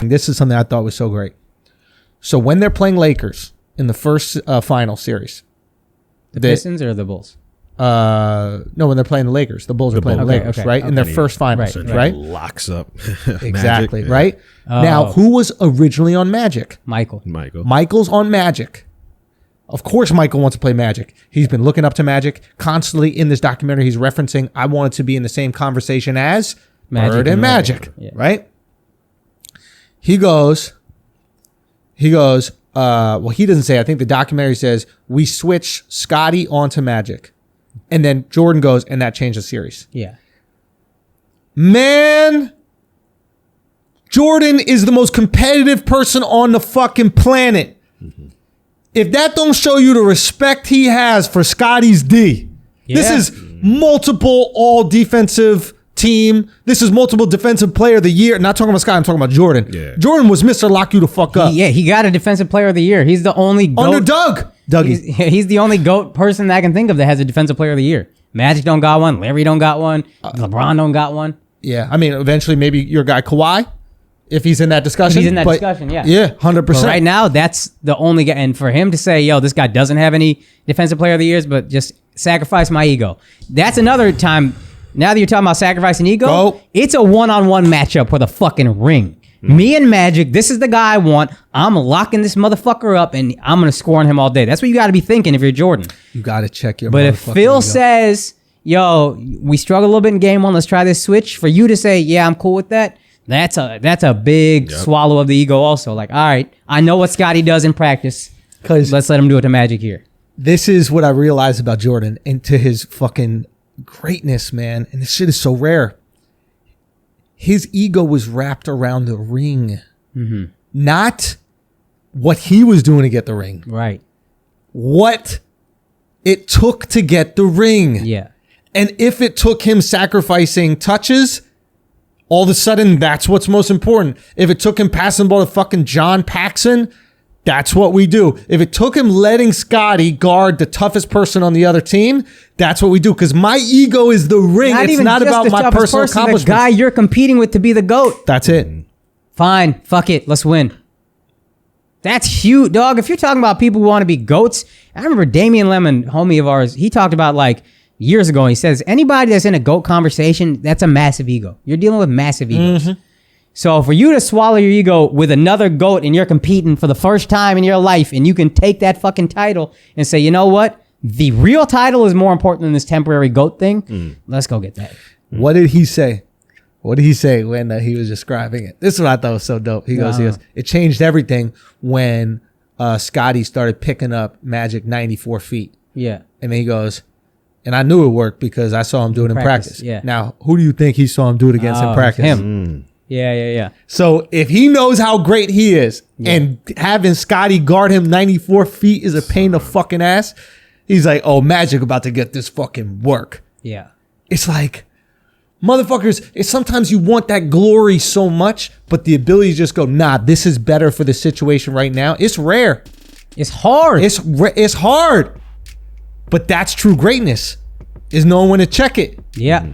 This is something I thought was so great. So when they're playing Lakers in the first final series, the Pistons or the Bulls? No, when they're playing the Lakers, the Bulls are playing the Lakers, right? In their first finals, right? Locks up. Exactly, Magic, right? Now, who was originally on Magic? Michael's on Magic. Of course, Michael wants to play Magic. He's been looking up to Magic constantly in this documentary. He's referencing, I wanted to be in the same conversation as Bert and Magic, right? He goes, well, he doesn't say, I think the documentary says, we switch Scotty onto Magic. And then Jordan goes, and that changed the series. Yeah. Man, Jordan is the most competitive person on the fucking planet. Mm-hmm. If that don't show you the respect he has for Scotty's D, this is multiple all defensive team. This is multiple defensive player of the year. Not talking about Scotty, I'm talking about Jordan. Yeah. Jordan was Mr. Lock You the fuck up. He got a defensive player of the year. He's the only GOAT. Under Dougie. He's the only GOAT person that I can think of that has a defensive player of the year. Magic don't got one. Larry don't got one. LeBron don't got one. Yeah, I mean, eventually maybe your guy Kawhi, if he's in that discussion. Yeah. Yeah, 100%. But right now, that's the only guy. And for him to say, yo, this guy doesn't have any defensive player of the years, but just sacrifice my ego. That's another time. Now that you're talking about sacrificing ego, it's a one-on-one matchup for the fucking ring. Me and Magic, this is the guy I want. I'm locking this motherfucker up, and I'm going to score on him all day. That's what you got to be thinking if you're Jordan. You got to check your But if Phil says, yo, we struggled a little bit in game one, let's try this switch, for you to say, yeah, I'm cool with that, that's a big swallow of the ego also. Like, all right, I know what Scotty does in practice. Let's let him do it to Magic here. This is what I realized about Jordan and to his fucking greatness, man. And this shit is so rare. His ego was wrapped around the ring, not what he was doing to get the ring. Right. What it took to get the ring. Yeah. And if it took him sacrificing touches, all of a sudden that's what's most important. If it took him passing the ball to fucking John Paxson, that's what we do. If it took him letting Scotty guard the toughest person on the other team, that's what we do. Because my ego is the ring. It's not about my personal accomplishments. The guy you're competing with to be the GOAT. That's it. Fine. Fuck it. Let's win. That's huge, dog. If you're talking about people who want to be GOATs, I remember Damian Lemon, homie of ours, he talked about like years ago. He says, anybody that's in a GOAT conversation, that's a massive ego. You're dealing with massive egos. Mm-hmm. So for you to swallow your ego with another GOAT and you're competing for the first time in your life and you can take that fucking title and say, you know what? The real title is more important than this temporary GOAT thing. Let's go get that. What did he say? What did he say when he was describing it? This is what I thought was so dope. He goes, it changed everything when Scotty started picking up Magic 94 feet. Yeah. And then he goes, and I knew it worked because I saw him do it in practice. Yeah. Now, who do you think he saw him do it against in practice? Him. Yeah. So if he knows how great he is and having Scotty guard him 94 feet is a pain in the fucking ass, he's like, oh, Magic about to get this fucking work. Yeah. It's like, motherfuckers, it's sometimes you want that glory so much, but the ability to just go, nah, this is better for the situation right now. It's rare. It's hard. It's hard. But that's true greatness, is knowing when to check it. Yeah.